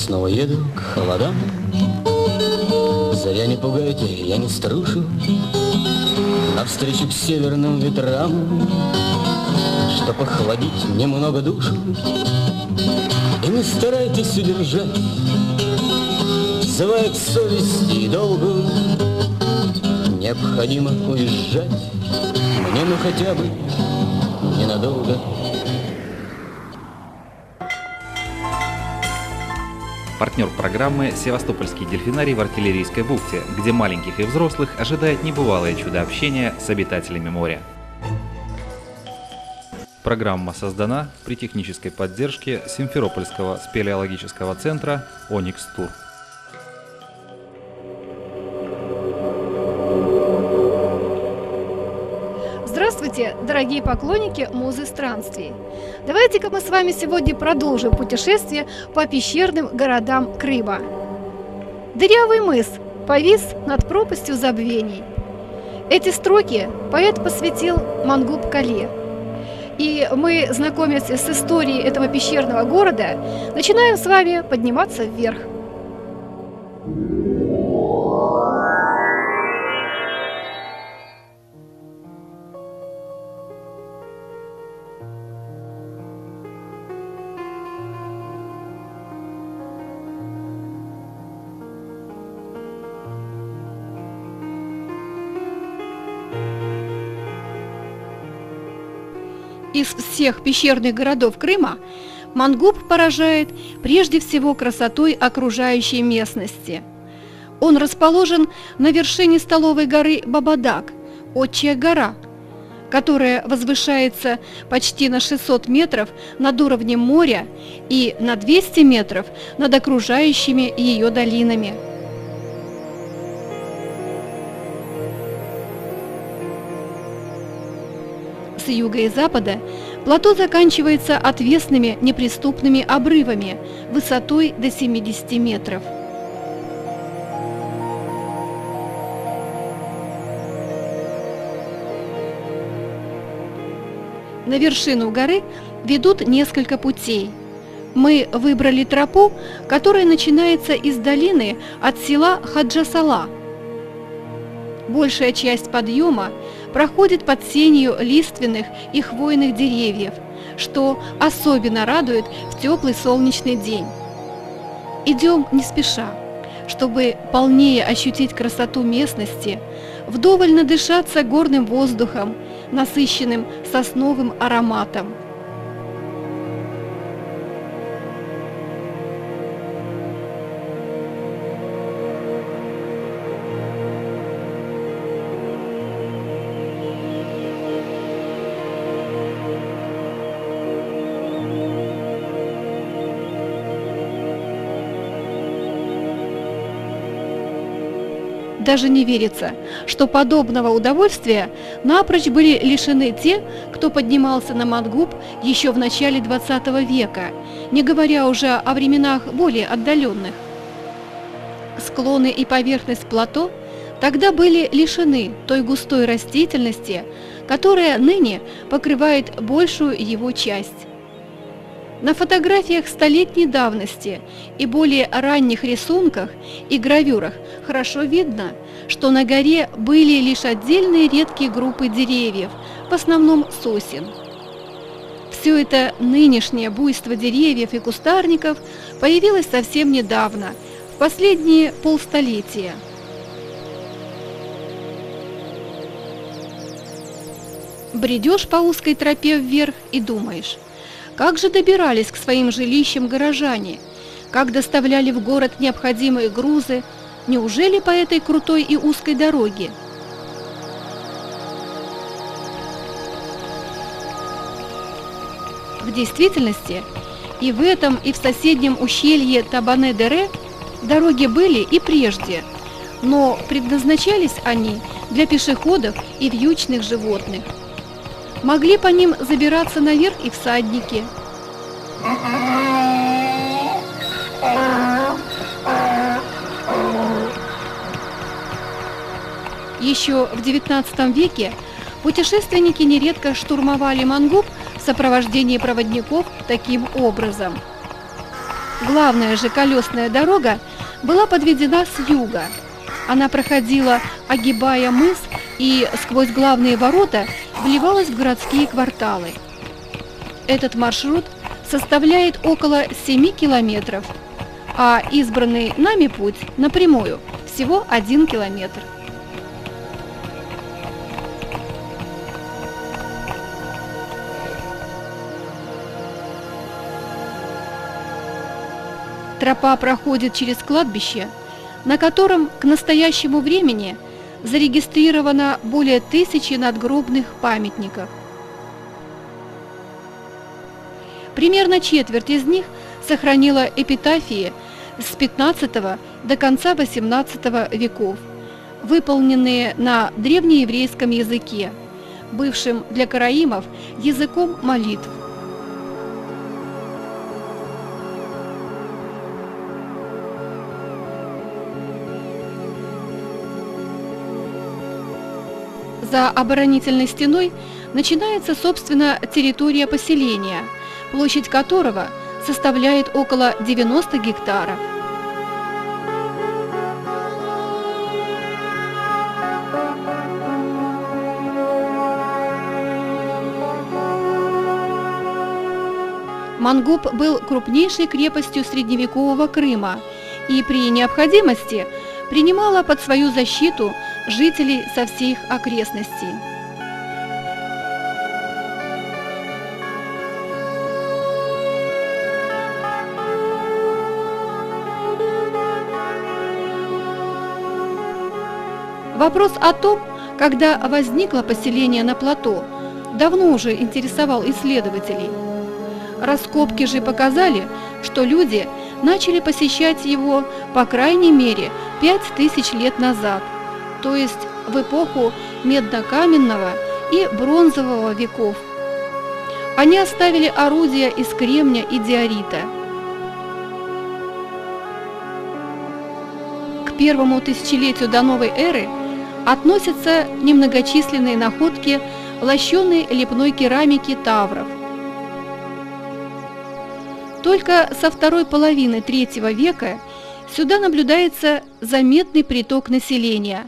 снова еду к холодам. Заря не пугает, я не струшу навстречу к северным ветрам, чтоб охладить немного душу. И не старайтесь удержать, взывая к совести и долгу. Необходимо уезжать мне, ну хотя бы ненадолго. Партнер программы – Севастопольский дельфинарий в Артиллерийской бухте, где маленьких и взрослых ожидает небывалое чудо общения с обитателями моря. Программа создана при технической поддержке Симферопольского спелеологического центра «Оникс Тур». Здравствуйте, дорогие поклонники музы странствий! Давайте-ка мы с вами сегодня продолжим путешествие по пещерным городам Крыма. Дырявый мыс повис над пропастью забвений. Эти строки поэт посвятил Мангуб-Кале. И мы, знакомясь с историей этого пещерного города, начинаем с вами подниматься вверх. Из всех пещерных городов Крыма Мангуб поражает прежде всего красотой окружающей местности. Он расположен на вершине столовой горы Бабадаг, Отчья гора, которая возвышается почти на 600 метров над уровнем моря и на 200 метров над окружающими ее долинами. С юга и запада плато заканчивается отвесными неприступными обрывами высотой до 70 метров. На вершину горы ведут несколько путей. Мы выбрали тропу, которая начинается из долины от села Хаджасала. Большая часть подъема проходит под сенью лиственных и хвойных деревьев, что особенно радует в теплый солнечный день. Идем не спеша, чтобы полнее ощутить красоту местности, вдоволь надышаться горным воздухом, насыщенным сосновым ароматом. Даже не верится, что подобного удовольствия напрочь были лишены те, кто поднимался на Мангуб еще в начале 20 века, не говоря уже о временах более отдаленных. Склоны и поверхность плато тогда были лишены той густой растительности, которая ныне покрывает большую его часть. На фотографиях столетней давности и более ранних рисунках и гравюрах хорошо видно, что на горе были лишь отдельные редкие группы деревьев, в основном сосен. Все это нынешнее буйство деревьев и кустарников появилось совсем недавно, в последние полстолетия. Бредешь по узкой тропе вверх и думаешь: как же добирались к своим жилищам горожане? Как доставляли в город необходимые грузы? Неужели по этой крутой и узкой дороге? В действительности и в этом, и в соседнем ущелье Табане-Дере дороги были и прежде, но предназначались они для пешеходов и вьючных животных. Могли по ним забираться наверх и всадники. Еще в XIX веке путешественники нередко штурмовали Мангуб в сопровождении проводников таким образом. Главная же колесная дорога была подведена с юга. Она проходила, огибая мыс, и сквозь главные ворота вливалась в городские кварталы. Этот маршрут составляет около 7 километров, а избранный нами путь напрямую всего 1 километр. Тропа проходит через кладбище, на котором к настоящему времени зарегистрировано более 1000 надгробных памятников. Примерно четверть из них сохранила эпитафии с 15 до конца 18 веков, выполненные на древнееврейском языке, бывшим для караимов языком молитв. За оборонительной стеной начинается, собственно, территория поселения, площадь которого составляет около 90 гектаров. Мангуб был крупнейшей крепостью средневекового Крыма и при необходимости принимала под свою защиту жителей со всех окрестностей. Вопрос о том, когда возникло поселение на плато, давно уже интересовал исследователей. Раскопки же показали, что люди начали посещать его по крайней мере 5000 лет назад, то есть в эпоху медно-каменного и бронзового веков. Они оставили орудия из кремня и диорита. К первому тысячелетию до новой эры относятся немногочисленные находки лощеной лепной керамики тавров. Только со второй половины III века сюда наблюдается заметный приток населения.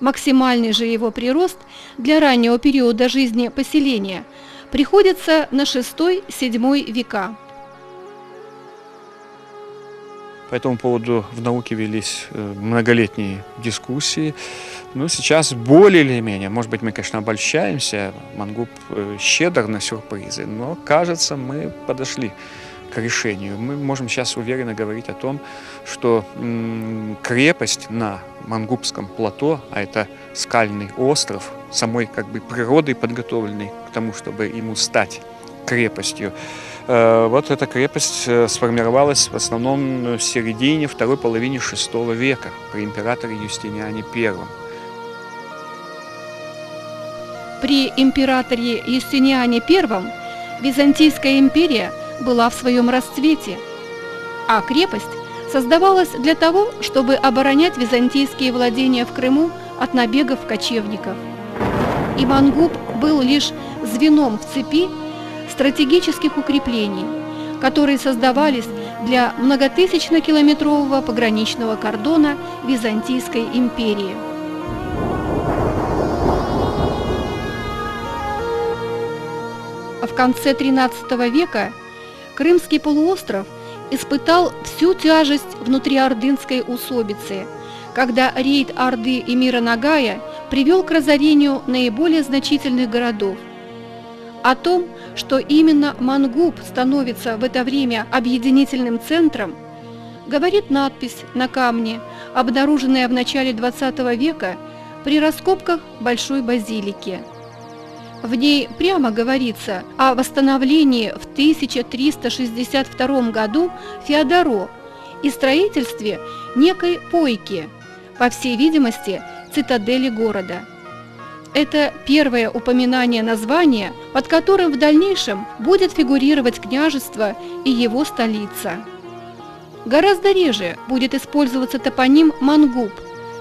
Максимальный же его прирост для раннего периода жизни поселения приходится на VI-VII века. По этому поводу в науке велись многолетние дискуссии. Но сейчас более или менее, может быть, мы, конечно, обольщаемся, Мангуб щедр на сюрпризы, но, кажется, мы подошли к решению. Мы можем сейчас уверенно говорить о том, что крепость на Мангубском плато, а это скальный остров, самой как бы природой подготовленный к тому, чтобы ему стать крепостью, вот эта крепость сформировалась в основном в середине, второй половине VI века при императоре Юстиниане I. При императоре Юстиниане I Византийская империя была в своем расцвете, а крепость создавалась для того, чтобы оборонять византийские владения в Крыму от набегов кочевников. И Мангуб был лишь звеном в цепи стратегических укреплений, которые создавались для многотысячно-километрового пограничного кордона Византийской империи. В конце XIII века Крымский полуостров испытал всю тяжесть внутриордынской усобицы, когда рейд Орды эмира Нагая привел к разорению наиболее значительных городов. О том, что именно Мангуб становится в это время объединительным центром, говорит надпись на камне, обнаруженная в начале XX века при раскопках Большой базилики. В ней прямо говорится о восстановлении в 1362 году Феодоро и строительстве некой пойки, по всей видимости, цитадели города. Это первое упоминание названия, под которым в дальнейшем будет фигурировать княжество и его столица. Гораздо реже будет использоваться топоним Мангуб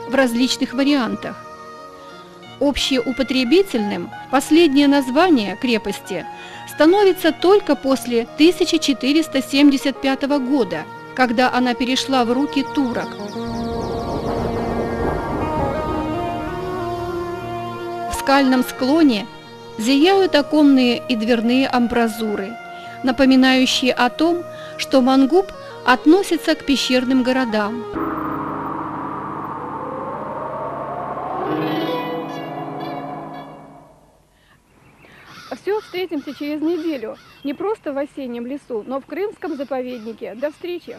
в различных вариантах. Общеупотребительным последнее название крепости становится только после 1475 года, когда она перешла в руки турок. В скальном склоне зияют оконные и дверные амбразуры, напоминающие о том, что Мангуб относится к пещерным городам. Все, встретимся через неделю. Не просто в осеннем лесу, но в Крымском заповеднике. До встречи!